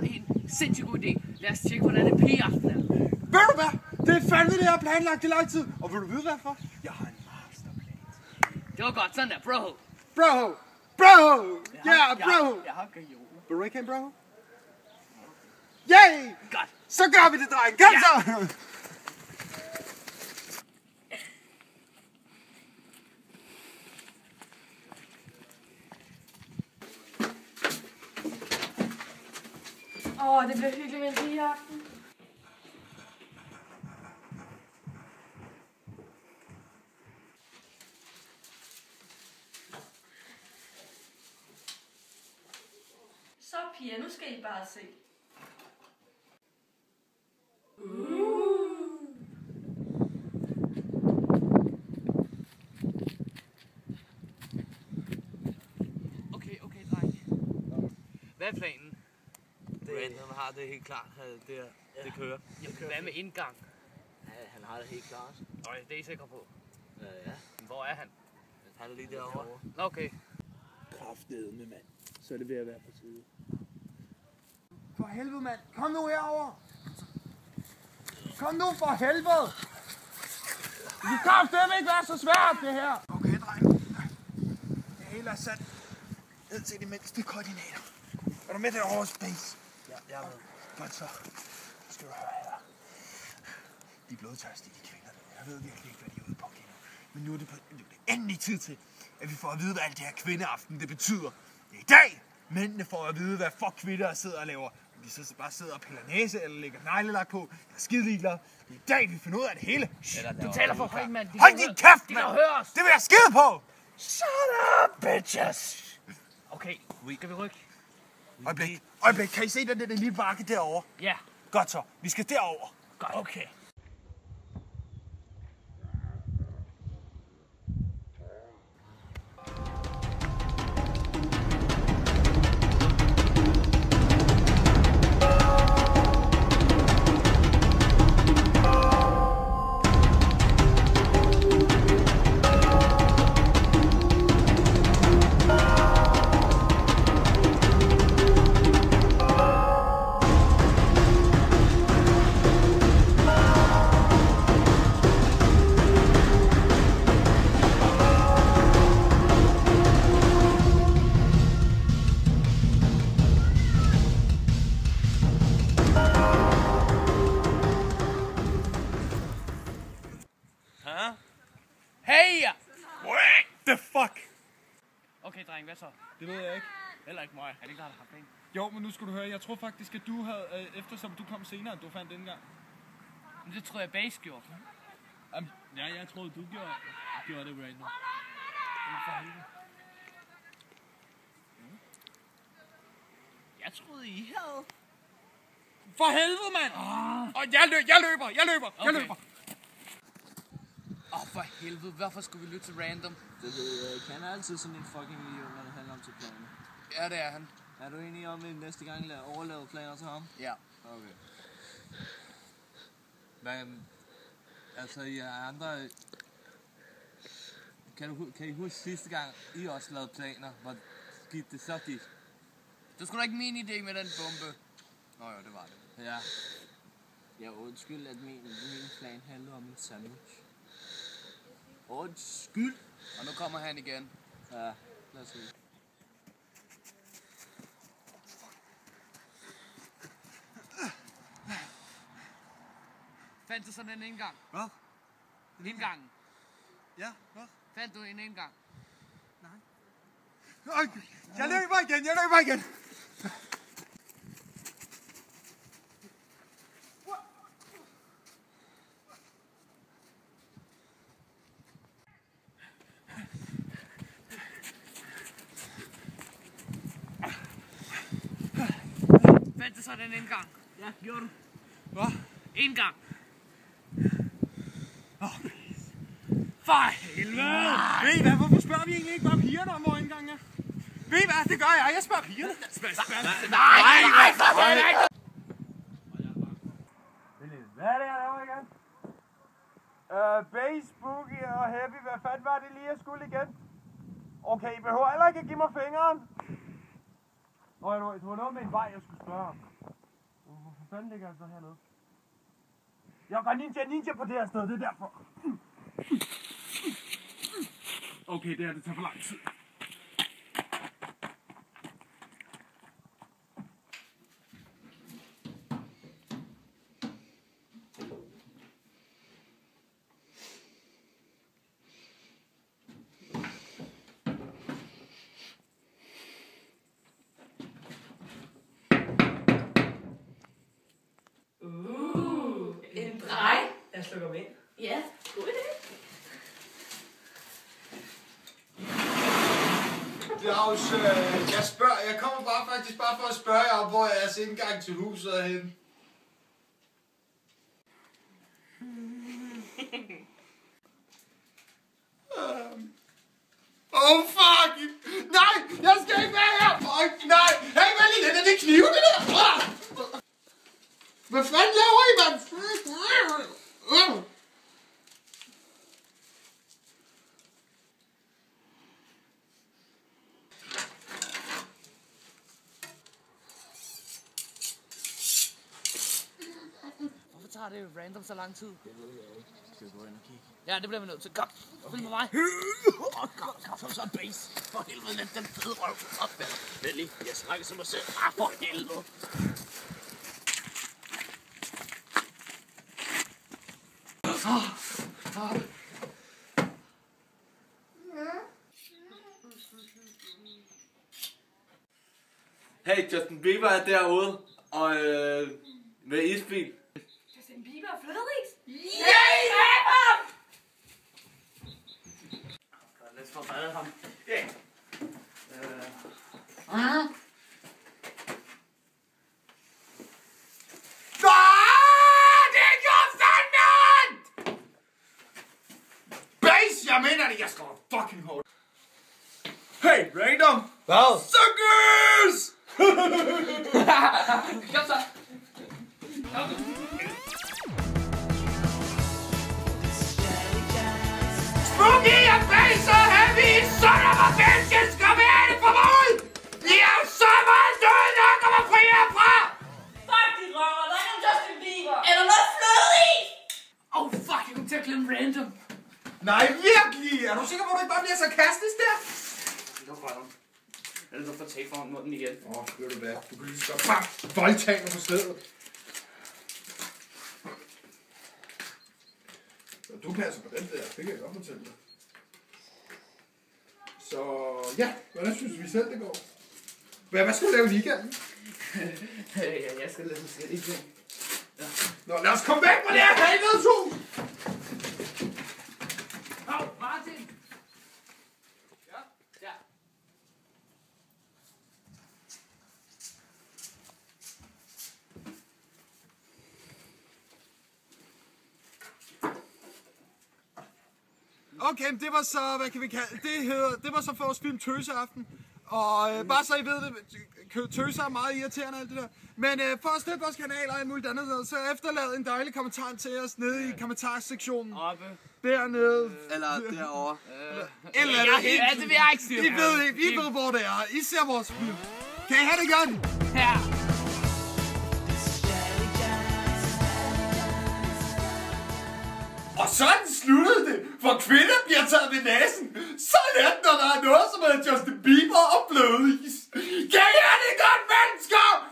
En sindssygt god idé. Lad os tjekke, hvordan det p-aften er. Ved du hvad? Det er fandme det, jeg har planlagt i lang tid. Og vil du vide hvorfor? Jeg har en masterplan. Det var godt, sådan der, bro. Bro! Bro! Ja, bro! Jeg har gajon. Vil du ikke have en bro? Yay! Godt. Så gør vi det, dreng. Kom så! Det bliver hyggeligt med en pigeaften. Så piger, nu skal I bare se. Okay, dreng. Hvad er planen? Brandon har det helt klart, det kører. Hvad med indgang? Ja, han har det helt klart. Øj, det er I sikre på. Ja. Hvor er han? Han er lige derovre. Okay. Kraftedeme, mand. Så er det ved at være på tide. For helvede, mand. Kom nu herover. Kom nu for helvede. Det kan stadig ikke være så svært, det her. Okay, dreng. Det hele er sat ned til de mindste koordinater. Er du med derovre, Space? Ja, jeg er med. Godt så. Så skal du høre her. De er blodtørstige, de kvinder. Jeg ved virkelig ikke, hvad de er ude på lige nu. Men nu er det endelig tid til, at vi får at vide, hvad alt det her kvindeaften det betyder. Det er i dag, mændene får at vide, hvad fuck kvinder sidder og laver. Om de så bare sidder og piller næse, eller lægger neglelak på. Jeg er skide ligeglad. Det er i dag, vi finder ud af det hele. Du taler for højt, mand. Hold din kæft, De mand! kan høre os. Det vil jeg skide på! Shut up, bitches! Okay, skal vi rykke? Øjeblik. Kan I se den lille bakke derovre? Ja. Godt så. Vi skal derover. Godt. Okay. Hey! What the fuck? Okay, dreng, hvad så? Det ved jeg ikke. Heller ikke mig. Er det ikke der har penge? Jo, men nu skal du høre. Jeg tror faktisk, at du havde, eftersom du kom senere, at du fandt den gang. Men det tror jeg Base gjorde. Ja, jeg troede, du gjorde det random. Jeg troede, I havde. For helvede, mand! Og jeg løber! For helvede, hvorfor skulle vi lytte til random? Det kan altid sådan en fucking idiot, når det handler om til planer. Ja, det er han. Er du enig om, at næste gang overlave planer til ham? Ja. Okay. Men, altså, I andre... Kan I huske sidste gang, I også lavede planer? Hvor skidt det så gik? Du skulle da ikke min idé med den bombe. Nå jo, det var det. Ja. Jeg undskyld, at min plan handlede om en sandwich. Undskyld. Og nu kommer han igen. Ja, lad os se. Fandt du sådan en indgang? Hvad? Indgangen. Ja, hvad? Fandt du en indgang? Jeg løber igen! Fandt du sådan en indgang? Ja, gjorde du. Hvad? Indgang. For helvede! Ved I hvad? Hvorfor spørger vi egentlig ikke bare pigerne om, hvor indgangen er? Ved I hvad? Det gør jeg. Jeg spørger pigerne. Nej, for helvede! Hvad er det, jeg laver igen? Base, Boogie og Happy. Hvad fanden var det lige, jeg skulle igen? Okay, I behøver heller ikke at give mig fingeren. Nå, det var noget med en vej, jeg skulle spørge om. Hvor fanden ligger han så hernede? Jeg går ninja på det her sted, det er derfor. Okay, det tager for lang tid. En drej. Jeg slukker mig ind. Ja, god idé. Claus, jeg kommer faktisk bare for at spørge jer om, hvor jeres indgang til huset er henne. Oh fuck! Nej! Jeg skal ikke være her! Fuck, nej! Hey, hvad lige det? Det er knive, det der! Hvad fanden laver I, mand? Hvorfor tager det random så lang tid? Det ved jeg ikke. Skal vi gå ind og kigge? Ja, det bliver vi nødt til. Kom, følg med mig. Kom så base. For helvede, net den fede røv. Op, vent lige. Jeg snakker som mig selv. For helvede. Hey, Justin Bieber er derude, og med isbil. Justin Bieber og fløderis? Yay! Lad os få reddet ham. Yeah. Det gør fanden! Base, jeg mener det, jeg slår fucking hårdt. Hey, random! Hvad? Suckers! Kom så. Spooky og Base og Heavy, son of a bitches, kom her, det for mig! I er så meget døde nok, og fri herfra! Fuck de røver, der er en Justin Bieber. Eller noget fløderis. Fuck, jeg kom til at glemme random. Nej, virkelig! Er du sikker på, at du ikke bare bliver sarkastisk der? Det var røven. Ellers så får tape foran munden igen. Ved du hvad? Du kan lige så bare voldtage mig på stedet. Du passer på den der, det kan jeg godt fortælle dig. Så ja, hvordan synes vi selv det går? Hvad skal du lave i weekenden? Jeg skal lade mig se det igen. Nå, lad os komme væk fra det her helvedes hus! Hov, Martin. Ja. Okay, det var så, hvad kan vi kalde det var så for vores film Tøseaften. Og bare så I ved det, tøser er meget irriterende alt det der. Men for at støtte vores kanal og alt muligt andet, så efterlad en dejlig kommentar til os nede i kommentarsektionen. Oppe. Dernede. Eller derovre. Eller andet. Ja, det vil jeg ikke sige. I ved hvor det er. I ser vores film. Kan I have det godt? Her. Og sådan sluttede det, for kvinder bliver taget ved næsen. Så let, når der er noget som hedder Justin Bieber og blødis. Kan I have det godt, mennesker?